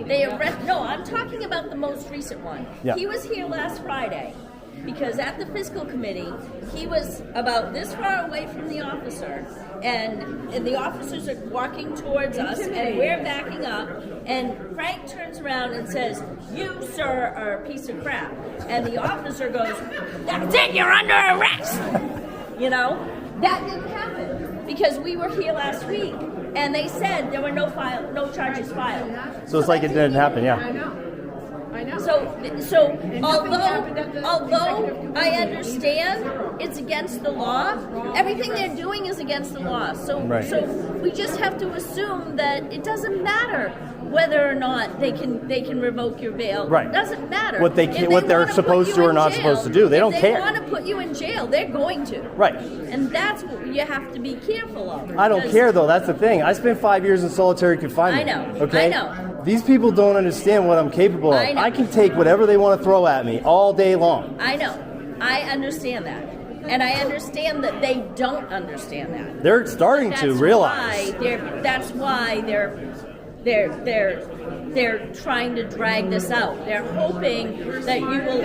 They arrest. No, I'm talking about the most recent one. Yeah. He was here last Friday because at the fiscal committee, he was about this far away from the officer, and the officers are walking towards us, and we're backing up, and Frank turns around and says, "You, sir, are a piece of crap." And the officer goes, "That's it, you're under arrest." You know, that didn't happen because we were here last week, and they said there were no charges filed. So it's like it didn't happen, yeah. I know. So although I understand it's against the law, everything they're doing is against the law. So we just have to assume that it doesn't matter whether or not they can revoke your bail. Right. It doesn't matter What they're supposed to or not supposed to do. They don't care. If they want to put you in jail, they're going to. Right. And that's what you have to be careful of. I don't care though. That's the thing. I spent 5 years in solitary confinement. I know. Okay. I know. These people don't understand what I'm capable of. I know. I can take whatever they want to throw at me all day long. I know. I understand that. And I understand that they don't understand that. They're starting to realize. That's why they're trying to drag this out. They're hoping that you will.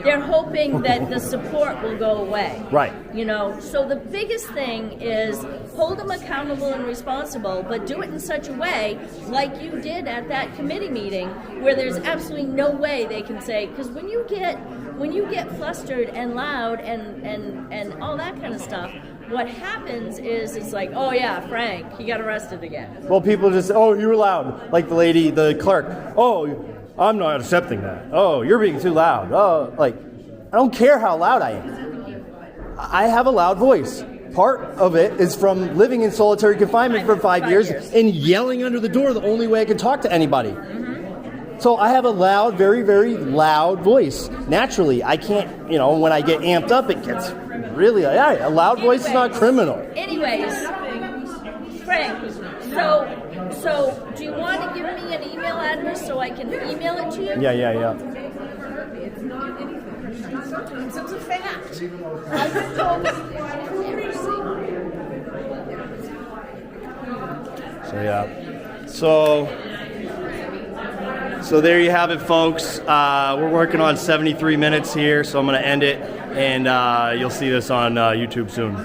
They're hoping that the support will go away. Right. You know. So the biggest thing is hold them accountable and responsible, but do it in such a way, like you did at that committee meeting, where there's absolutely no way they can say, because when you get flustered and loud and all that kind of stuff, what happens is it's like, oh yeah, Frank, he got arrested again. Well, people just, oh, you were loud. Like the clerk. Oh, I'm not accepting that. Oh, you're being too loud. Oh, like, I don't care how loud I am. I have a loud voice. Part of it is from living in solitary confinement for 5 years and yelling under the door the only way I can talk to anybody. So I have a loud, very, very loud voice. Naturally, I can't, when I get amped up, it gets really, a loud voice is not criminal. Anyways, Frank, so do you want to give me an email address so I can email it to you? Yeah. It's not anything. It's a fact. I've been told. So, yeah. So there you have it, folks. We're working on 73 minutes here, so I'm going to end it, and you'll see this on YouTube soon.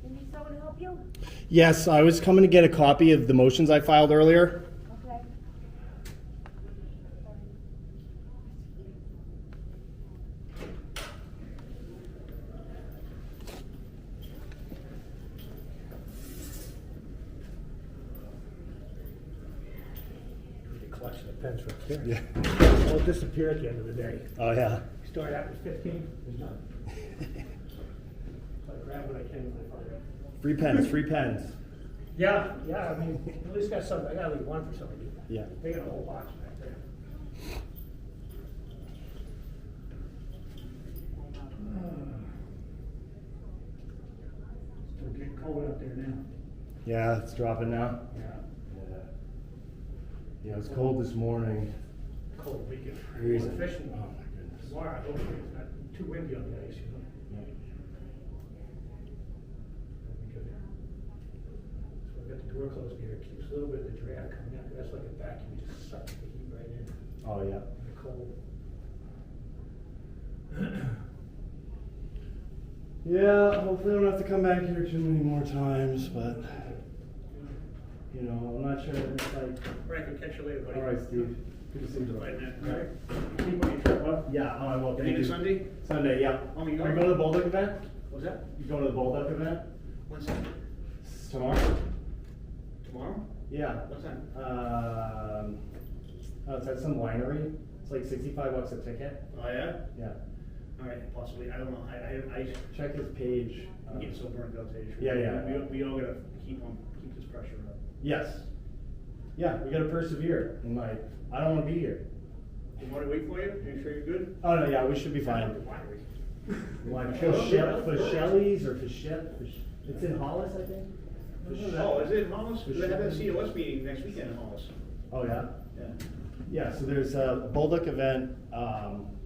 Need someone to help you? Yes, I was coming to get a copy of the motions I filed earlier. Okay. Collection of pens for kids. Yeah. All disappear at the end of the day. Oh, yeah. Start out with 15, there's none. So I grab what I can. Free pens. Yeah, I mean, at least got some. I gotta leave one for somebody. Yeah. They got a whole box back there. Still getting cold out there now. Yeah, it's dropping now. Yeah, it was cold this morning. Cold weekend. Freezing. Fishing. Oh, my goodness. Tomorrow, hopefully it's not too windy on the ice, you know. Because so I've got the door closed here. It keeps a little bit of the draft coming out. That's like a vacuum, just sucking the heat right in. Oh, yeah. The cold. Yeah, hopefully I don't have to come back here too many more times, but, I'm not sure. It's like, Frank, I'll catch you later, buddy. all right, Steve. Good to see you. Right now. All right. Keep on your trip, huh? Yeah, I will. Thank Meeting you. Sunday? Sunday, yeah. Oh, you you going are? to the Bulldog event? What's that? You going to the Bulldog event? When's that? Tomorrow? Tomorrow? Yeah. What's that? It's at some winery. It's like $65 a ticket. Oh, yeah? Yeah. All right, possibly. I don't know. I Check his page. I'm getting so burnt out today. Yeah. We all gotta keep this pressure up. Yes. Yeah, we gotta persevere. And I don't want to be here. You want to wait for you? Are you sure you're good? Oh no, yeah, we should be fine. Like Fisheli's or it's in Hollis, I think. Oh, is it in Hollis? They have a COS meeting next weekend in Hollis. Oh yeah. Yeah. Yeah. So there's a Bulldog event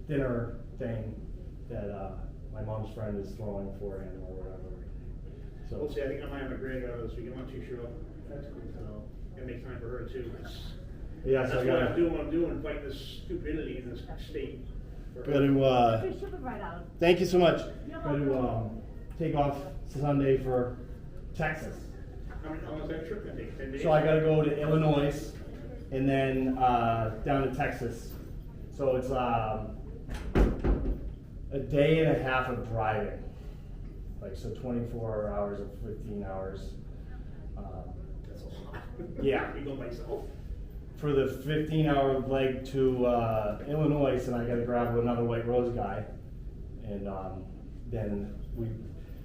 dinner thing that my mom's friend is throwing forehand or whatever. So We'll see, I think I might have a granddaughter this week, I'm not too sure. That's cool. So, gotta make time for her too. yeah, That's so I what gotta I'm doing, fighting this stupidity in this state. thank you so much. Gotta take off Sunday for Texas. How long is that trip gonna take, 10 days? So I gotta go to Illinois and then down to Texas. So it's a day and a half of driving. Like, so 24 hours or 15 hours. That's a lot. Yeah. You go by yourself. For the 15-hour leg to Illinois, and I got to grab another White Rose guy, and then we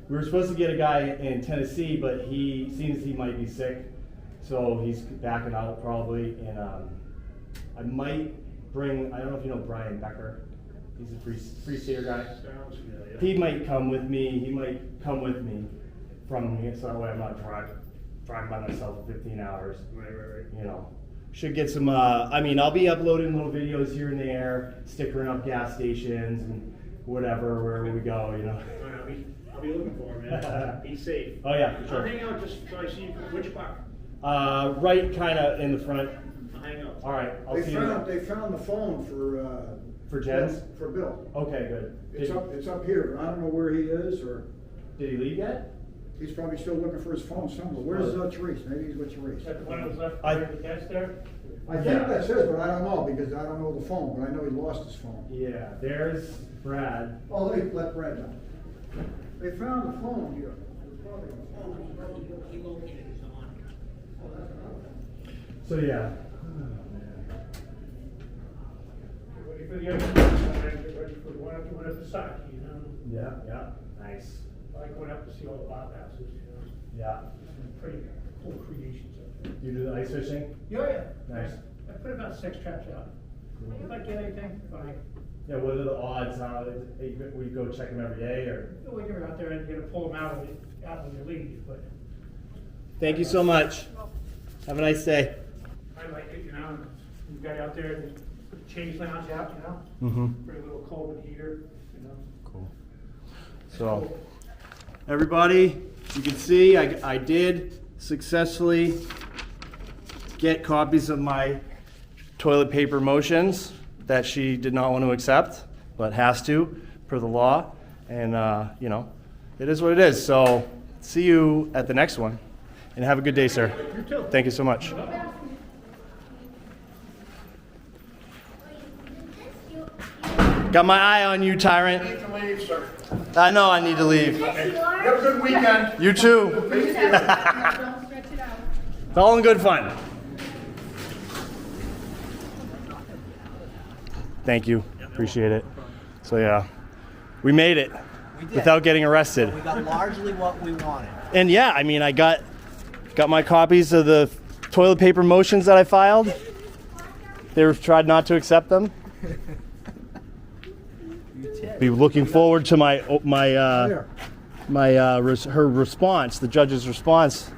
were supposed to get a guy in Tennessee, but he seems he might be sick, so he's backing out probably. And I might bring, I don't know if you know Brian Becker, he's a free stater guy. Sounds familiar. He might come with me. He might come with me from here, so that way I'm not driving by myself for 15 hours. Right. You know. Should get some, I mean, I'll be uploading little videos here and there, stickering up gas stations and whatever, wherever we go, you know. I'll be looking for him, man. Be safe. Oh yeah, for I'll sure. hang out just so I see you. Which park? Right kind of in the front. I'll hang out. All right, I'll They see you found, there. they found the phone For Jen's? For Bill. Okay, good. It's up here, but I don't know where he is, or Did he leave yet? he's probably still looking for his phone somewhere. Where's Therese? Maybe he's with Therese. Is that the one that was left I- behind the desk there? I think that's his, but I don't know, because I don't know the phone, but I know he lost his phone. Yeah, there's Brad. Oh, let Brad know. They found the phone here. He located his on. So yeah. Ready for the other one, ready for the one at the side, you know? Yeah, nice. I like going up to see all the bathhouses, you know? Yeah. Some pretty cool creations up there. You do the ice fishing? Yeah. Nice. I put about 6 traps out. If I get anything, fine. Yeah, what are the odds? We go check them every day, or? We get out there and you gotta pull them out when you leave, but Thank you so much. Have a nice day. I like it, you know. You got out there and put the change lounge out, you know? Mm-hmm. Bring a little cold heater, you know? Cool. So, everybody, you can see I did successfully get copies of my toilet paper motions that she did not want to accept, but has to per the law. And, you know, it is what it is. So, see you at the next one. And have a good day, sir. You too. Thank you so much. Got my eye on you, tyrant. Need to leave, sir. I know I need to leave. Have a good weekend. You too. It's all in good fun. Thank you. Appreciate it. So yeah, we made it We did. without getting arrested. We got largely what we wanted. And yeah, I mean, I got my copies of the toilet paper motions that I filed. They tried not to accept them. Be looking forward to her response, the judge's response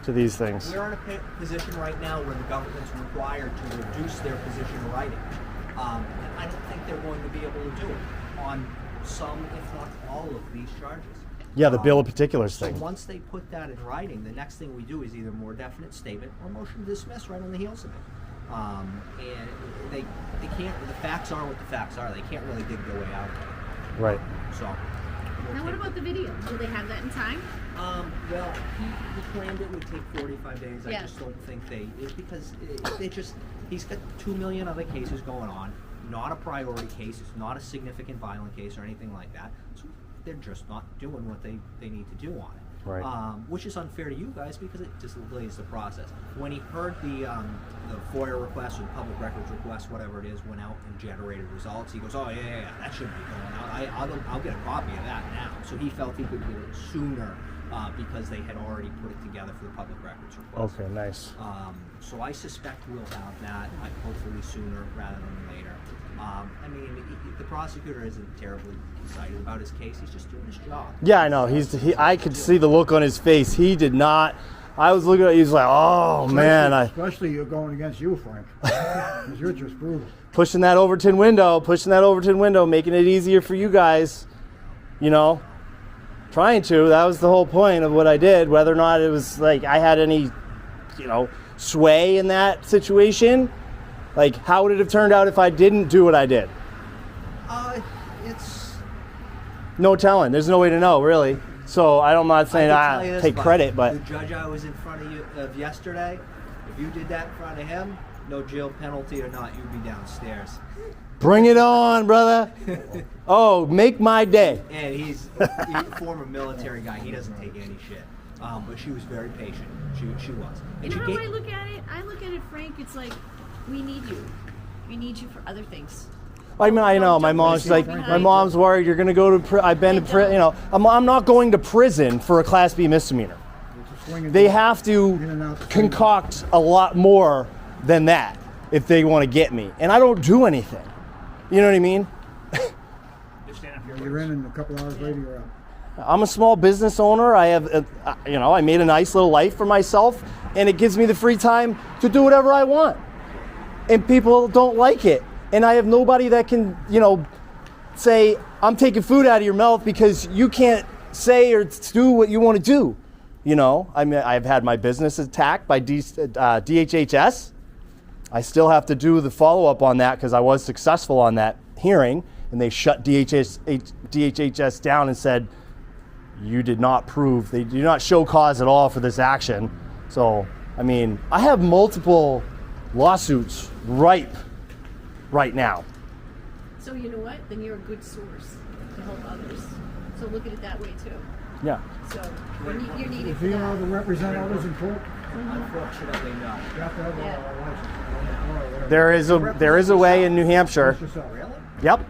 to these things. We're in a position right now where the government's required to reduce their position in writing. And I don't think they're going to be able to do it on some, if not all, of these charges. Yeah, the bill of particulars So thing. once they put that in writing, the next thing we do is either a more definite statement or motion to dismiss right on the heels of it. And they can't, the facts are what the facts are. They can't really dig their way out of it. Right. So. Now, what about the video? Do they have that in time? Well, he claimed it would take 45 days. I Yeah. just don't think he's got 2 million other cases going on. Not a priority case. It's not a significant violent case or anything like that. So they're just not doing what they need to do on it. Right. Which is unfair to you guys because it just delays the process. When he heard the FOIA request or public records request, whatever it is, went out and generated results, he goes, "Oh yeah, that shouldn't be going out. I'll get a copy of that now." So he felt he could get it sooner because they had already put it together for the public records request. Okay, nice. So I suspect we'll have that hopefully sooner rather than later. I mean, the prosecutor isn't terribly excited about his case. He's just doing his job. Yeah, I know. I could see the look on his face. He did not. I was looking at. He was like, "Oh man, Especially you're going against you, Frank. 'Cause you're just brutal. pushing that Overton window, making it easier for you guys. you know, trying to. That was the whole point of what I did. Whether or not it was like I had any, you know, sway in that situation, like how would it have turned out if I didn't do what I did? It's No telling. There's no way to know, really. So I'm not saying I can tell you this take much. credit, but The judge I was in front of yesterday, if you did that in front of him, no jail penalty or not, you'd be downstairs. bring it on, brother. Oh, make my day. And he's a former military guy. He doesn't take any shit. But she was very patient. She was. You And know she how I look at it? I look at it, Frank. It's like we need you. We need you for other things. I mean, I know my mom's like, my mom's worried you're gonna go to. I've been to prison. You know, I'm not going to prison for a Class B misdemeanor. They have to concoct a lot more than that if they want to get me, and I don't do anything. You know what I mean? You're in and a couple hours later you're out. I'm a small business owner. I have, you know, I made a nice little life for myself, and it gives me the free time to do whatever I want. And people don't like it, and I have nobody that can, you know, say I'm taking food out of your mouth because you can't say or do what you want to do. You know, I mean, I've had my business attacked by DHHS. I still have to do the follow-up on that because I was successful on that hearing, and they shut DHHS down and said, you did not prove, they do not show cause at all for this action. So, I mean, I have multiple lawsuits ripe right now. So you know what? Then you're a good source to help others. So look at it that way too. Yeah. So you're needed Is for he allowed to that. represent others in court? Unfortunately, no. You have to have Yeah. a license. Or whatever. There is a way in New Hampshire. Just yourself. Really? Yep.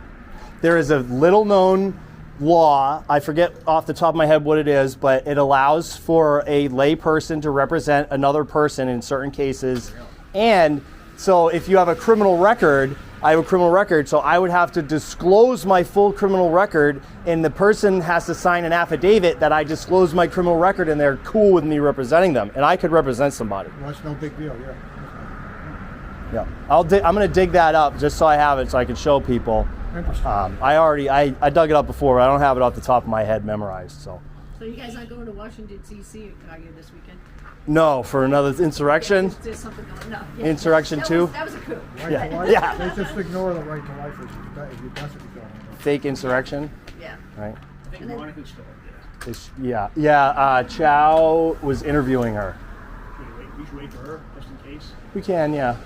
There is a little known law, I forget off the top of my head what it is, but it allows for a lay person to represent another person in certain cases. And so if you have a criminal record, I have a criminal record, so I would have to disclose my full criminal record, and the person has to sign an affidavit that I disclose my criminal record and they're cool with me representing them. And I could represent somebody. Well, that's no big deal, yeah. Yeah. I'm going to dig that up just so I have it so I can show people. Interesting. I dug it up before, but I don't have it off the top of my head memorized. So So you guys not going to Washington D.C. are you this weekend? no, for another insurrection. There's something going on. Yeah. Insurrection That too? That was a coup. Yeah. Right to life? Yeah. They just ignore the right to life if that's what you're talking Fake insurrection, Yeah. right? I think And then- Monica's still up there. Yeah. Chow was interviewing her. We should wait for her, just in case. We can, yeah.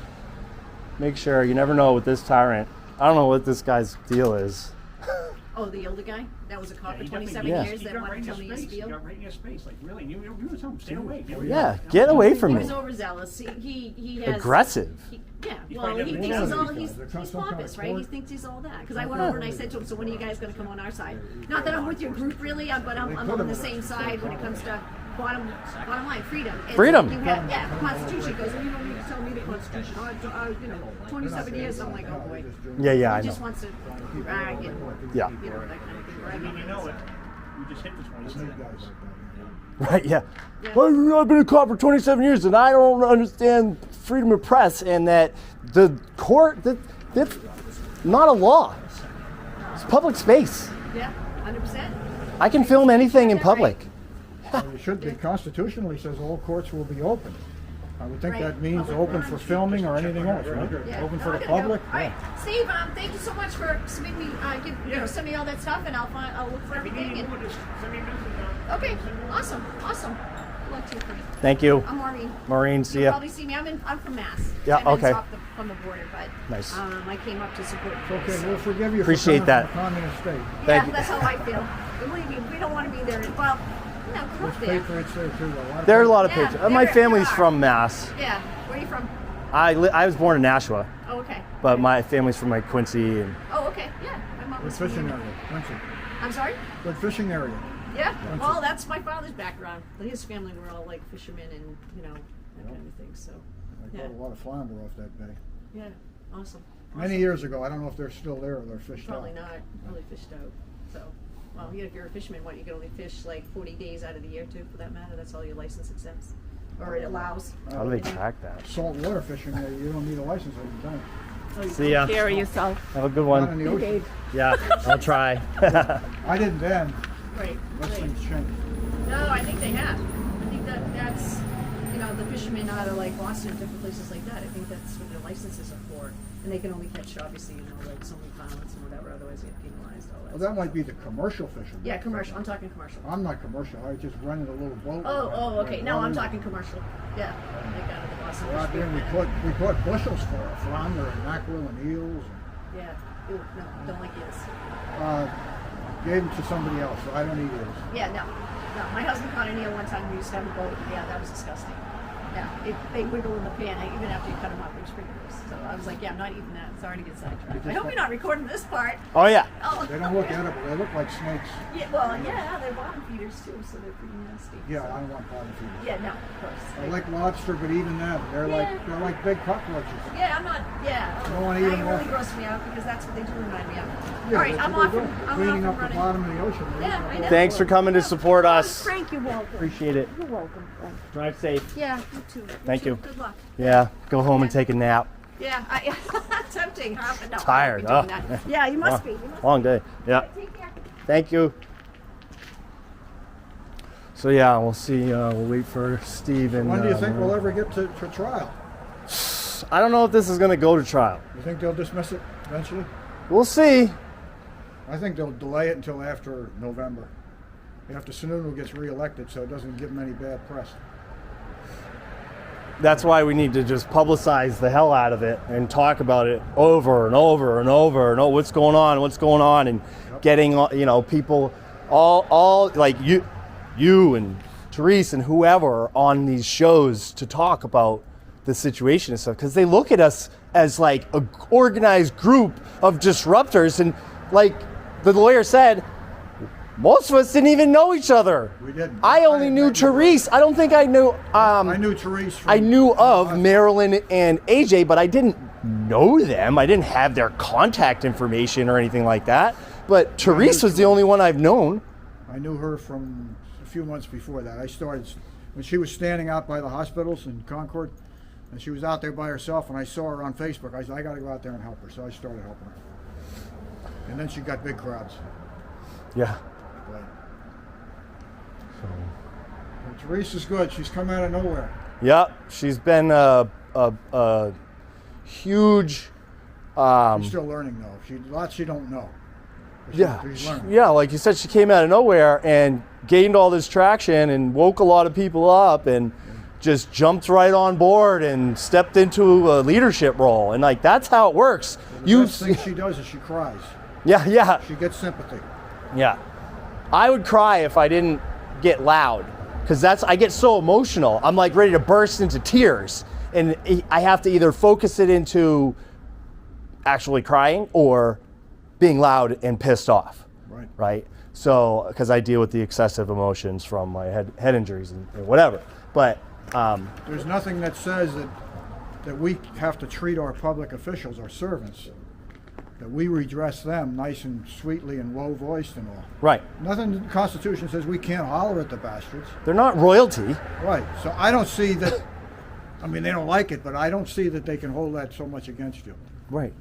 Make sure. You never know with this tyrant. I don't know what this guy's deal is. Oh, the older guy? That was a cop Yeah, for he 27 Yeah. years He that got wanted right to in tell me his his face. He spiel. got right in his face. Like, really? You were telling him, stay away. Yeah, get away from He me. was overzealous. He has Aggressive. Yeah, He's well, probably he never thinks been he's all to he's these guys. They're he's some kind of pompous, right? He court. thinks he's all that. Because I went over and I said to him, "So when are you guys going to come on our side?" Not that I'm with your group really, but I'm on the same side when it comes to bottom line freedom. And Freedom. You have, yeah, the Constitution. He goes, well, you don't need to tell me the Constitution. 27 years. I'm like, oh boy. Yeah, I He know. just wants to brag and Yeah. you know that kind of thing. I mean, you know it. You just hit the 27 about. Right, yeah. Yeah. Well, I've been a cop for 27 years and I don't understand freedom of press and that the court, that's not a law. It's public space. Yeah, 100%. I can film anything in public. It should be constitutionally says all courts will be open. I would think Right. that means open for filming or anything else, right? Yeah. Open No, for I the gotta go. public. All right, Steve. Thank you so much for submitting me. Send me all that stuff, and I'll look for everything. And, okay, awesome. Good luck to you, Frank. Thank you. I'm Maureen. Maureen, see You'll ya. probably see me. I'm from Mass. Yeah, 10 minutes okay. from the border, but Nice. I came up to support. Okay, we'll forgive you Appreciate for that. coming from a communist state. Yeah, Thank you. that's how I feel. Believe me, we don't want to be there. Well, come up there. Patriots there too. There are a lot of Yeah, pictures. My there family's are. from Mass. Yeah, where are you from? I was born in Nashua, Oh, okay. but my family's from like Quincy and Oh, okay. Yeah, my mom Good was fishing from. area. Quincy. I'm sorry. Good fishing area. Yeah, well, that's my father's background. His family were all like fishermen and, that kind of thing. So, I caught a lot of flounder off that bay. yeah, awesome. Many years ago. I don't know if they're still there or they're fished Probably out. not. Probably fished out. So, well, if you're a fisherman, you can only fish like 40 days out of the year, too, for that matter. That's all your license accepts. Or it allows. how do they track that? Saltwater fishing, you don't need a license every time. See ya. Take care of yourself. Have a good Not in one. the ocean. Yeah, I'll try. I didn't then, Right. unless Right. things change. No, I think they have. I think that's, the fishermen out of like Boston and different places like that. I think that's what their licenses are for, and they can only catch obviously, like so many pounds and whatever. Otherwise, they get penalized. All Well, that. that might be the commercial fishermen. Yeah, commercial. I'm talking commercial. I'm not commercial, I just rented a little boat. Oh, okay. No, I'm talking commercial. Yeah, like out of the Boston. Well, out fish there we caught bushels for flounder and mackerel and eels. Yeah. Ew, no, don't like eels. Gave them to somebody else, so I don't eat eels. Yeah, no. My husband caught an eel one time. We used to have a boat. Yeah, that was disgusting. Yeah, they wiggle in the pan even after you cut them up. It was pretty gross. So I was like, yeah, I'm not eating that. Sorry to get sidetracked. I hope you're not recording this part. Oh yeah. Oh. They don't look edible, they look like snakes. Yeah, well, yeah, they're bottom feeders too, so they're pretty nasty. Yeah, so. I don't want bottom feeders. Yeah, no, of course. I like lobster, but even them, they're Yeah. like big cockroaches. Yeah, I'm not. Yeah. I don't wanna now eat you them really raw. gross me out because that's what they do remind me of. Yeah, All right, that's I'm what off. they're And, doing. I'm Cleaning off up and the running. bottom of the ocean. Yeah, I know. Thanks for coming to support us. Frank, you're welcome. Appreciate it. You're welcome, Frank. Drive safe. Yeah, you too. Thank too. you. Good luck. Yeah, go home and take a nap. Yeah, tempting, huh? But no, Tired, I won't be doing that. Yeah, you must be. You must Long day. Yeah. be. Take care. Thank you. So yeah, we'll see. We'll wait for Steve and. When do you think we'll ever get to trial? I don't know if this is going to go to trial. You think they'll dismiss it eventually? We'll see. I think they'll delay it until after November. After Sununu gets reelected, so it doesn't give him any bad press. That's why we need to just publicize the hell out of it and talk about it over and over and over and what's going on, and getting people all like you and Therese and whoever on these shows to talk about the situation and stuff, because they look at us as like a organized group of disruptors, and like the lawyer said, most of us didn't even know each other. We didn't. I only knew Therese. I don't think I knew. I knew Therese. I knew of Marilyn and AJ, but I didn't know them. I didn't have their contact information or anything like that. But Therese was the only one I've known. I knew her from a few months before that. I started when she was standing out by the hospitals in Concord, and she was out there by herself, and I saw her on Facebook. I said, I got to go out there and help her. So I started helping her. And then she got big crowds. Yeah. But, Therese is good. She's come out of nowhere. Yep. She's been a huge. She's still learning though. Lots she don't know. But she's learning. Yeah, like you said, she came out of nowhere and gained all this traction and woke a lot of people up and just jumped right on board and stepped into a leadership role. And like that's how it works. The best thing she does is she cries. Yeah. She gets sympathy. Yeah. I would cry if I didn't get loud, because I get so emotional. I'm like ready to burst into tears, and I have to either focus it into actually crying or being loud and pissed off. Right. So, because I deal with the excessive emotions from my head injuries and whatever. But there's nothing that says that we have to treat our public officials, our servants, that we redress them nice and sweetly and low voiced and all. right. Nothing in the Constitution says we can't holler at the bastards. They're not royalty. Right. So I don't see that. I mean, they don't like it, but I don't see that they can hold that so much against you. Right.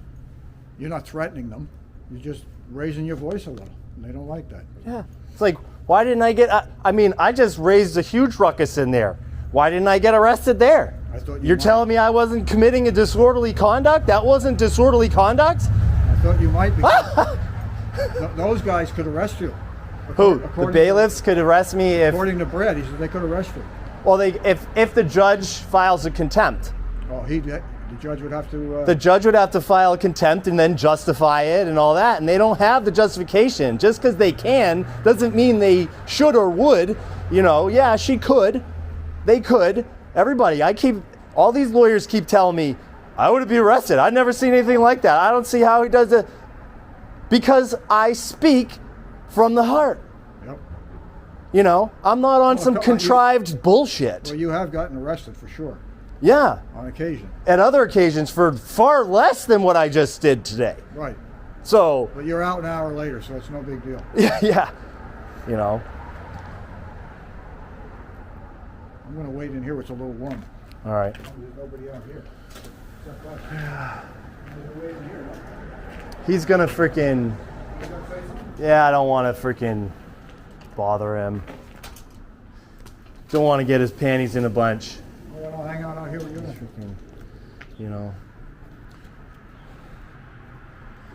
You're not threatening them. You're just raising your voice a little, and they don't like that. Yeah. It's like, why didn't I get? I just raised a huge ruckus in there. Why didn't I get arrested there? I thought You're might. telling me I wasn't committing a disorderly conduct? That wasn't disorderly conduct? I thought you might because those guys could arrest you. Who? The According bailiffs could arrest me if. According to Brad, he said they could arrest you. Well, if the judge files a contempt. Oh, the judge would have to. The judge would have to file a contempt and then justify it and all that, and they don't have the justification. Just because they can doesn't mean they should or would. Yeah, she could. They could. Everybody. All these lawyers keep telling me, I would be arrested. I've never seen anything like that. I don't see how he does it. Because I speak from the heart. Yep. I'm not on some contrived bullshit. Well, you have gotten arrested for sure. Yeah. On occasion. At other occasions for far less than what I just did today. Right. So. But you're out an hour later, so it's no big deal. Yeah. I'm going to wait in here where it's a little warm. All right. There's nobody out here. Except us. He's gonna freaking. Yeah, I don't want to freaking bother him. Don't want to get his panties in a bunch. I'll hang out here with you. Freaking, you know.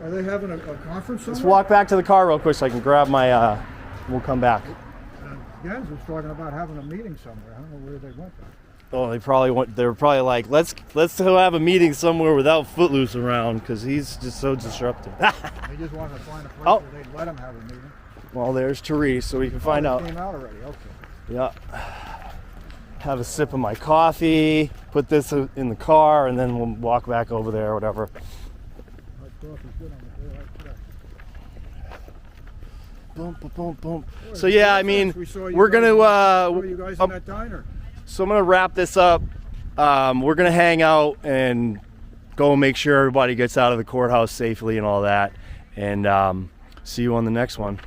Are they having a conference somewhere? Let's walk back to the car real quick so I can grab my. We'll come back. Jens was talking about having a meeting somewhere. I don't know where they went. Oh, they probably went. They were probably like, let's go have a meeting somewhere without Footloose around because he's just so disruptive. They just wanted to find a place Oh. where they'd let him have a meeting. Well, there's Therese, so we can find They out. Came out already. Okay. Yeah. Have a sip of my coffee. Put this in the car, and then we'll walk back over there or whatever. My coffee's good on the day like today. Boom, boom, boom, boom. So yeah, I mean, We saw you we're guys- gonna. saw you guys in that diner. So I'm gonna wrap this up. We're gonna hang out and go make sure everybody gets out of the courthouse safely and all that. And see you on the next one.